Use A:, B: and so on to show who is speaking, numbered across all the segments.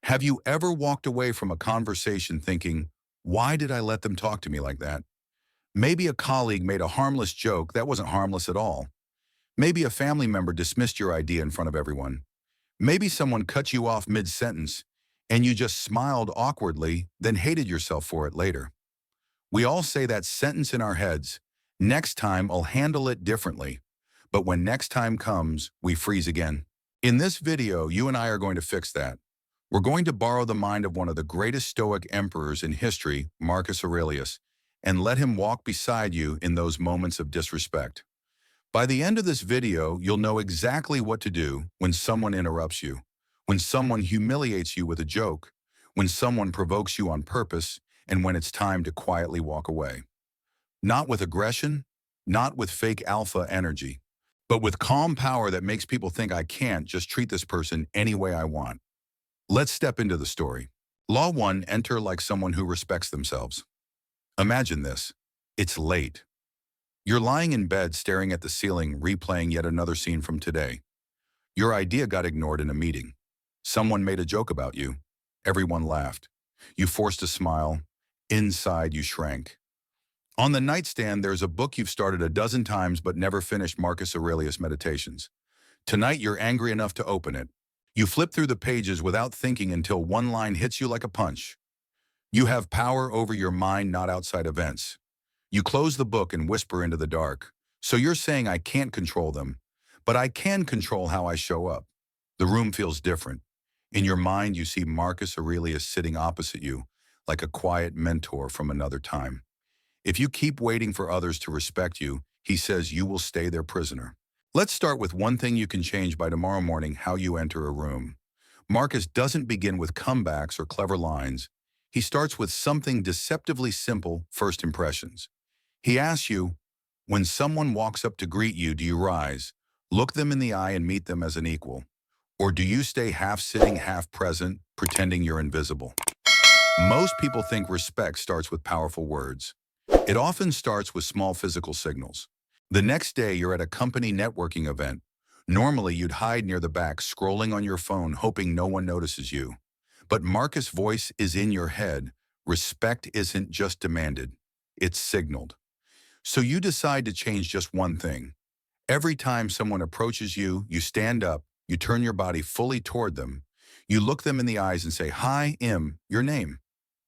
A: Have you ever walked away from a conversation thinking, why did I let them talk to me like that? Maybe a colleague made a harmless joke that wasn't harmless at all. Maybe a family member dismissed your idea in front of everyone. Maybe someone cut you off mid-sentence and you just smiled awkwardly, then hated yourself for it later. We all say that sentence in our heads, next time I'll handle it differently. But when next time comes, we freeze again. In this video, you and I are going to fix that. We're going to borrow the mind of one of the greatest Stoic emperors in history, Marcus Aurelius, and let him walk beside you in those moments of disrespect. By the end of this video, you'll know exactly what to do when someone interrupts you, when someone humiliates you with a joke, when someone provokes you on purpose, and when it's time to quietly walk away. Not with aggression, not with fake alpha energy, but with calm power that makes people think I can't just treat this person any way I want. Let's step into the story. Law 1, enter like someone who respects themselves. Imagine this. It's late. You're lying in bed staring at the ceiling, replaying yet another scene from today. Your idea got ignored in a meeting. Someone made a joke about you. Everyone laughed. You forced a smile. Inside, you shrank. On the nightstand, there's a book you've started a dozen times but never finished, Marcus Aurelius Meditations. Tonight, you're angry enough to open it. You flip through the pages without thinking until one line hits you like a punch. You have power over your mind, not outside events. You close the book and whisper into the dark. So you're saying I can't control them, but I can control how I show up. The room feels different. In your mind, you see Marcus Aurelius sitting opposite you, like a quiet mentor from another time. If you keep waiting for others to respect you, he says you will stay their prisoner. Let's start with one thing you can change by tomorrow morning: how you enter a room. Marcus doesn't begin with comebacks or clever lines. He starts with something deceptively simple: first impressions. He asks you, when someone walks up to greet you, do you rise, look them in the eye and meet them as an equal? Or do you stay half sitting, half present, pretending you're invisible? Most people think respect starts with powerful words. It often starts with small physical signals. The next day, you're at a company networking event. Normally, you'd hide near the back, scrolling on your phone, hoping no one notices you. But Marcus' voice is in your head. Respect isn't just demanded, it's signaled. So you decide to change just one thing. Every time someone approaches you, you stand up, you turn your body fully toward them. You look them in the eyes and say, "Hi, your name.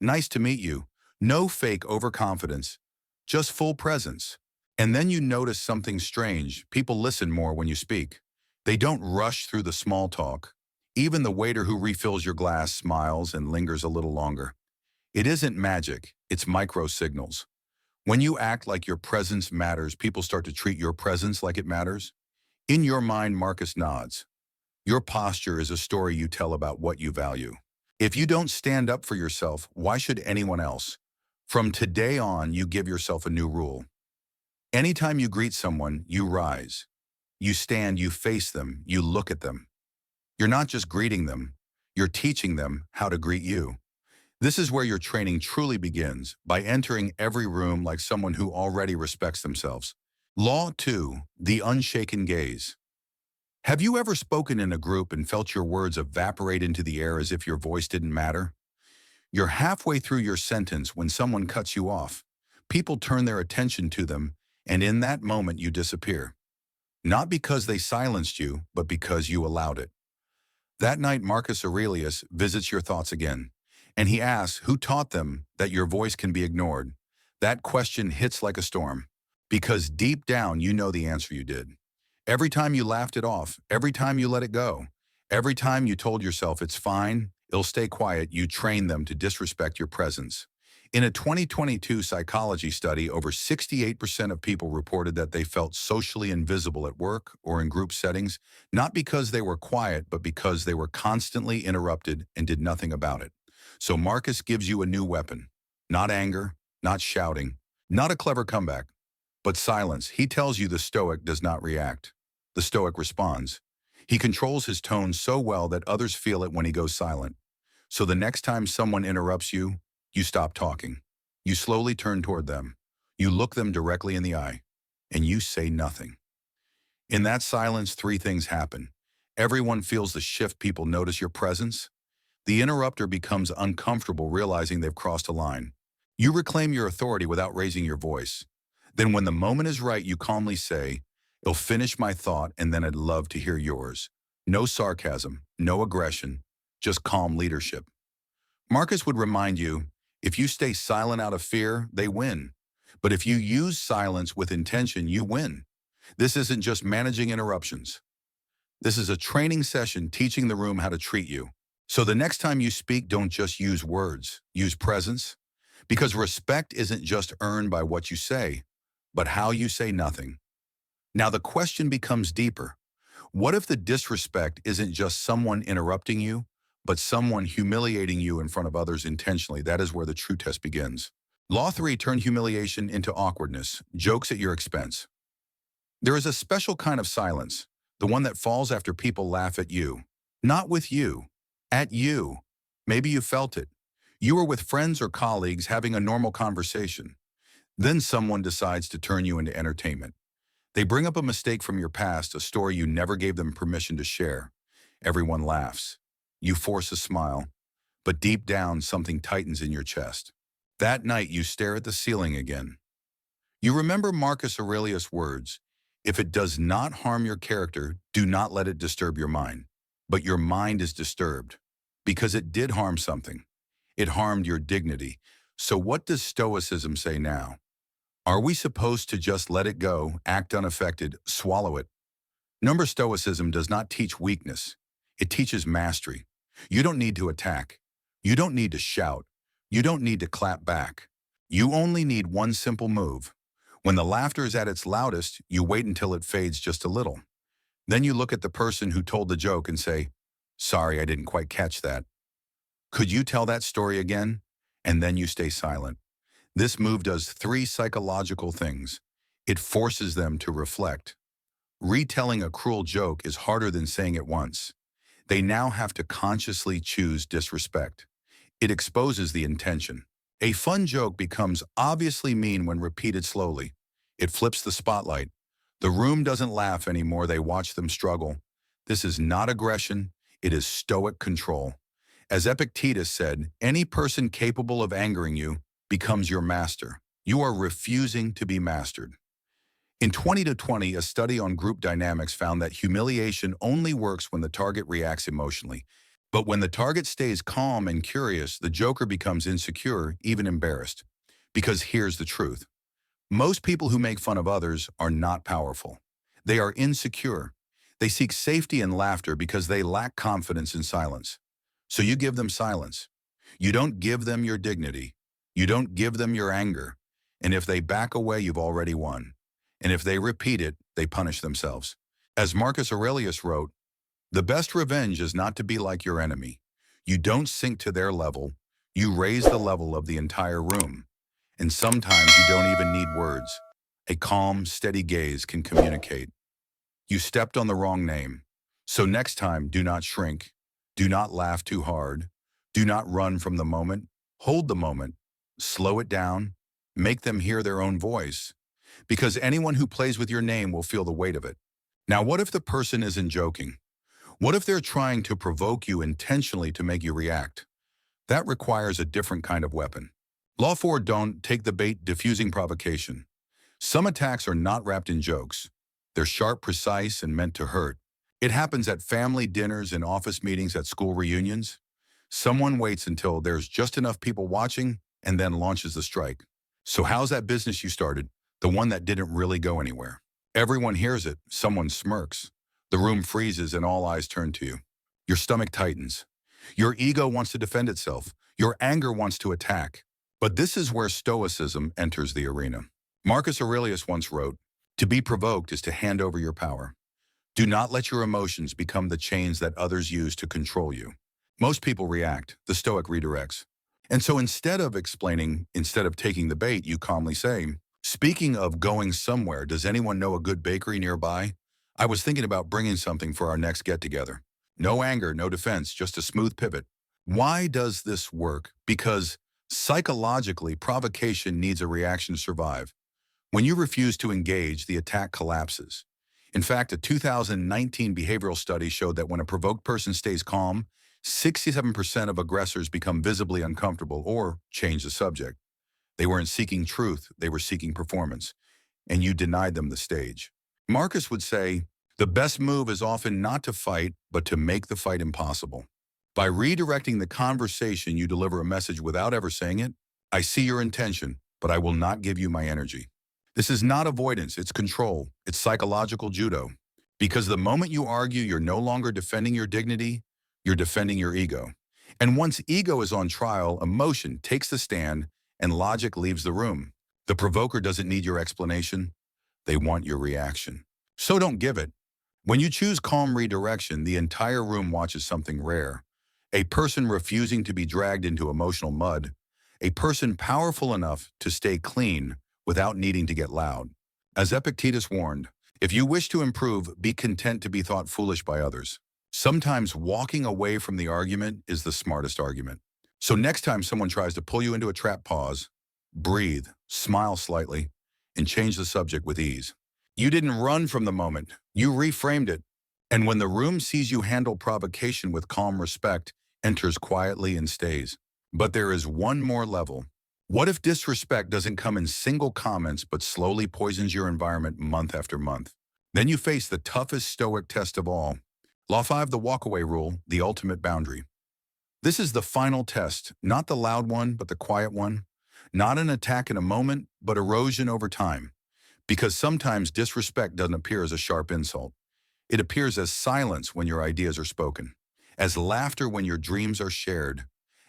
A: Nice to meet you." No fake overconfidence, just full presence. And then you notice something strange. People listen more when you speak. They don't rush through the small talk. Even the waiter who refills your glass smiles and lingers a little longer. It isn't magic, it's micro signals. When you act like your presence matters, people start to treat your presence like it matters. In your mind, Marcus nods. Your posture is a story you tell about what you value. If you don't stand up for yourself, why should anyone else? From today on, you give yourself a new rule. Anytime you greet someone, you rise. You stand, you face them, you look at them. You're not just greeting them, you're teaching them how to greet you. This is where your training truly begins, by entering every room like someone who already respects themselves. Law 2, the Unshaken Gaze. Have you ever spoken in a group and felt your words evaporate into the air as if your voice didn't matter? You're halfway through your sentence when someone cuts you off. People turn their attention to them, and in that moment you disappear. Not because they silenced you, but because you allowed it. That night, Marcus Aurelius visits your thoughts again, and he asks who taught them that your voice can be ignored. That question hits like a storm, because deep down you know the answer: you did. Every time you laughed it off, every time you let it go, every time you told yourself it's fine, it'll stay quiet, you trained them to disrespect your presence. In a 2022 psychology study, over 68% of people reported that they felt socially invisible at work or in group settings, not because they were quiet, but because they were constantly interrupted and did nothing about it. So Marcus gives you a new weapon. Not anger, not shouting, not a clever comeback, but silence. He tells you the Stoic does not react. The Stoic responds. He controls his tone so well that others feel it when he goes silent. So the next time someone interrupts you, you stop talking. You slowly turn toward them. You look them directly in the eye, and you say nothing. In that silence, three things happen. Everyone feels the shift. People notice your presence. The interrupter becomes uncomfortable realizing they've crossed a line. You reclaim your authority without raising your voice. Then when the moment is right, you calmly say, "You'll finish my thought and then I'd love to hear yours." No sarcasm, no aggression, just calm leadership. Marcus would remind you, if you stay silent out of fear, they win. But if you use silence with intention, you win. This isn't just managing interruptions. This is a training session teaching the room how to treat you. So the next time you speak, don't just use words, use presence. Because respect isn't just earned by what you say, but how you say nothing. Now the question becomes deeper. What if the disrespect isn't just someone interrupting you, but someone humiliating you in front of others intentionally? That is where the true test begins. Law 3, turn humiliation into awkwardness, jokes at your expense. There is a special kind of silence, the one that falls after people laugh at you. Not with you, at you. Maybe you felt it. You were with friends or colleagues having a normal conversation. Then someone decides to turn you into entertainment. They bring up a mistake from your past, a story you never gave them permission to share. Everyone laughs. You force a smile, but deep down something tightens in your chest. That night you stare at the ceiling again. You remember Marcus Aurelius' words, "If it does not harm your character, do not let it disturb your mind." But your mind is disturbed because it did harm something. It harmed your dignity. So what does Stoicism say now? Are we supposed to just let it go, act unaffected, swallow it? Number Stoicism does not teach weakness. It teaches mastery. You don't need to attack. You don't need to shout. You don't need to clap back. You only need one simple move. When the laughter is at its loudest, you wait until it fades just a little. Then you look at the person who told the joke and say, "Sorry, I didn't quite catch that. Could you tell that story again?" And then you stay silent. This move does three psychological things. It forces them to reflect. Retelling a cruel joke is harder than saying it once. They now have to consciously choose disrespect. It exposes the intention. A fun joke becomes obviously mean when repeated slowly. It flips the spotlight. The room doesn't laugh anymore, they watch them struggle. This is not aggression, it is stoic control. As Epictetus said, any person capable of angering you becomes your master. You are refusing to be mastered. In 2020, a study on group dynamics found that humiliation only works when the target reacts emotionally. But when the target stays calm and curious, the joker becomes insecure, even embarrassed. Because here's the truth. Most people who make fun of others are not powerful. They are insecure. They seek safety and laughter because they lack confidence in silence. So you give them silence. You don't give them your dignity. You don't give them your anger. And if they back away, you've already won. And if they repeat it, they punish themselves. As Marcus Aurelius wrote, "The best revenge is not to be like your enemy. You don't sink to their level. You raise the level of the entire room. And sometimes you don't even need words. A calm, steady gaze can communicate. You stepped on the wrong name. So next time, do not shrink. Do not laugh too hard. Do not run from the moment. Hold the moment. Slow it down. Make them hear their own voice. Because anyone who plays with your name will feel the weight of it." Now, what if the person isn't joking? What if they're trying to provoke you intentionally to make you react? That requires a different kind of weapon. Law 4, don't take the bait, diffusing provocation. Some attacks are not wrapped in jokes. They're sharp, precise, and meant to hurt. It happens at family dinners and office meetings, at school reunions. Someone waits until there's just enough people watching and then launches the strike. So how's that business you started? The one that didn't really go anywhere. Everyone hears it. Someone smirks. The room freezes and all eyes turn to you. Your stomach tightens. Your ego wants to defend itself. Your anger wants to attack. But this is where Stoicism enters the arena. Marcus Aurelius once wrote, "To be provoked is to hand over your power. Do not let your emotions become the chains that others use to control you." Most people react. The Stoic redirects. And so instead of explaining, instead of taking the bait, you calmly say, "Speaking of going somewhere, does anyone know a good bakery nearby? I was thinking about bringing something for our next get-together." No anger, no defense, just a smooth pivot. Why does this work? Because psychologically, provocation needs a reaction to survive. When you refuse to engage, the attack collapses. In fact, a 2019 behavioral study showed that when a provoked person stays calm, 67% of aggressors become visibly uncomfortable or change the subject. They weren't seeking truth, they were seeking performance, and you denied them the stage. Marcus would say, the best move is often not to fight, but to make the fight impossible. By redirecting the conversation, you deliver a message without ever saying it. I see your intention, but I will not give you my energy. This is not avoidance, it's control. It's psychological judo. Because the moment you argue, you're no longer defending your dignity, you're defending your ego. And once ego is on trial, emotion takes the stand and logic leaves the room. The provoker doesn't need your explanation. They want your reaction. So don't give it. When you choose calm redirection, the entire room watches something rare. A person refusing to be dragged into emotional mud. A person powerful enough to stay clean without needing to get loud. As Epictetus warned, if you wish to improve, be content to be thought foolish by others. Sometimes walking away from the argument is the smartest argument. So next time someone tries to pull you into a trap, pause, breathe, smile slightly, and change the subject with ease. You didn't run from the moment, you reframed it. And when the room sees you handle provocation with calm respect, enters quietly and stays. But there is one more level. What if disrespect doesn't come in single comments but slowly poisons your environment month after month? Then you face the toughest Stoic test of all. Law 5, the walkaway rule, the ultimate boundary. This is the final test, not the loud one, but the quiet one. Not an attack in a moment, but erosion over time. Because sometimes disrespect doesn't appear as a sharp insult. It appears as silence when your ideas are spoken, as laughter when your dreams are shared,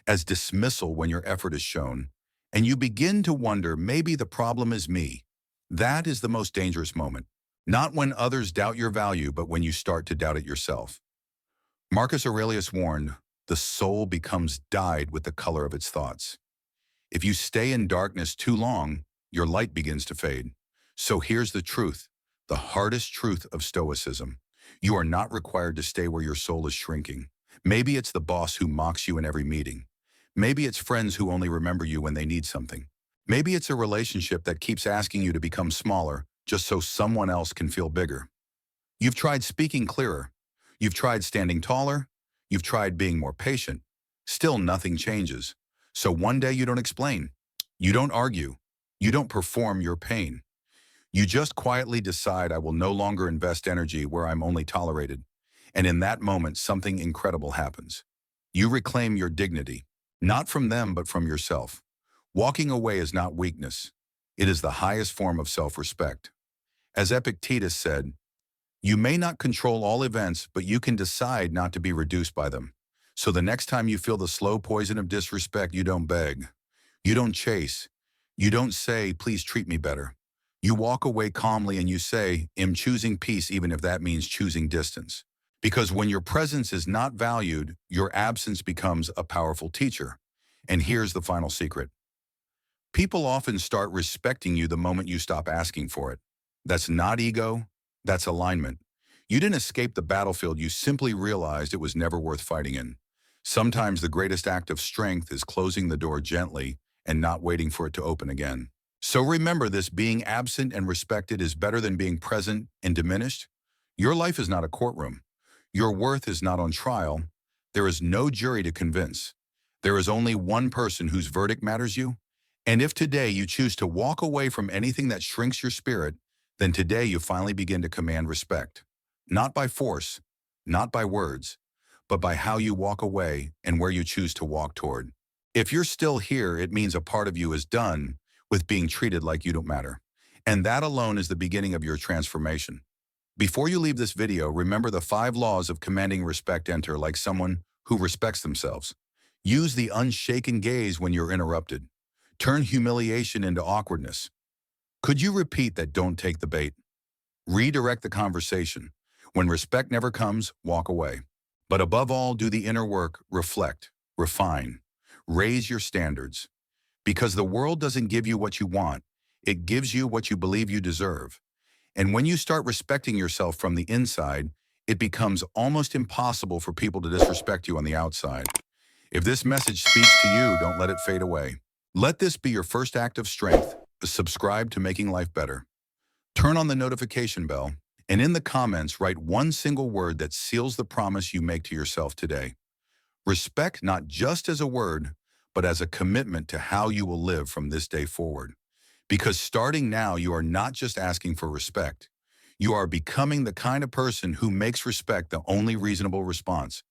A: as dismissal when your effort is shown. And you begin to wonder, maybe the problem is me. That is the most dangerous moment. Not when others doubt your value, but when you start to doubt it yourself. Marcus Aurelius warned, the soul becomes dyed with the color of its thoughts. If you stay in darkness too long, your light begins to fade. So here's the truth, the hardest truth of Stoicism. You are not required to stay where your soul is shrinking. Maybe it's the boss who mocks you in every meeting. Maybe it's friends who only remember you when they need something. Maybe it's a relationship that keeps asking you to become smaller just so someone else can feel bigger. You've tried speaking clearer. You've tried standing taller. You've tried being more patient. Still nothing changes. So one day you don't explain. You don't argue. You don't perform your pain. You just quietly decide, I will no longer invest energy where I'm only tolerated. And in that moment, something incredible happens. You reclaim your dignity, not from them, but from yourself. Walking away is not weakness. It is the highest form of self-respect. As Epictetus said, you may not control all events, but you can decide not to be reduced by them. So the next time you feel the slow poison of disrespect, you don't beg. You don't chase. You don't say, please treat me better. You walk away calmly and you say, I'm choosing peace even if that means choosing distance. Because when your presence is not valued, your absence becomes a powerful teacher. And here's the final secret. People often start respecting you the moment you stop asking for it. That's not ego, that's alignment. You didn't escape the battlefield, you simply realized it was never worth fighting in. Sometimes the greatest act of strength is closing the door gently and not waiting for it to open again. So remember this, being absent and respected is better than being present and diminished. Your life is not a courtroom. Your worth is not on trial. There is no jury to convince. There is only one person whose verdict matters you. And if today you choose to walk away from anything that shrinks your spirit, then today you finally begin to command respect. Not by force, not by words, but by how you walk away and where you choose to walk toward. If you're still here, it means a part of you is done with being treated like you don't matter. And that alone is the beginning of your transformation. Before you leave this video, remember the 5 laws of commanding respect. Enter like someone who respects themselves. Use the unshaken gaze when you're interrupted. Turn humiliation into awkwardness. Could you repeat that? Don't take the bait. Redirect the conversation. When respect never comes, walk away. But above all, do the inner work, reflect, refine, raise your standards. Because the world doesn't give you what you want, it gives you what you believe you deserve. And when you start respecting yourself from the inside, it becomes almost impossible for people to disrespect you on the outside. If this message speaks to you, don't let it fade away. Let this be your first act of strength. Subscribe to Making Life Better. Turn on the notification bell, and in the comments, write one single word that seals the promise you make to yourself today. Respect not just as a word, but as a commitment to how you will live from this day forward. Because starting now, you are not just asking for respect. You are becoming the kind of person who makes respect the only reasonable response.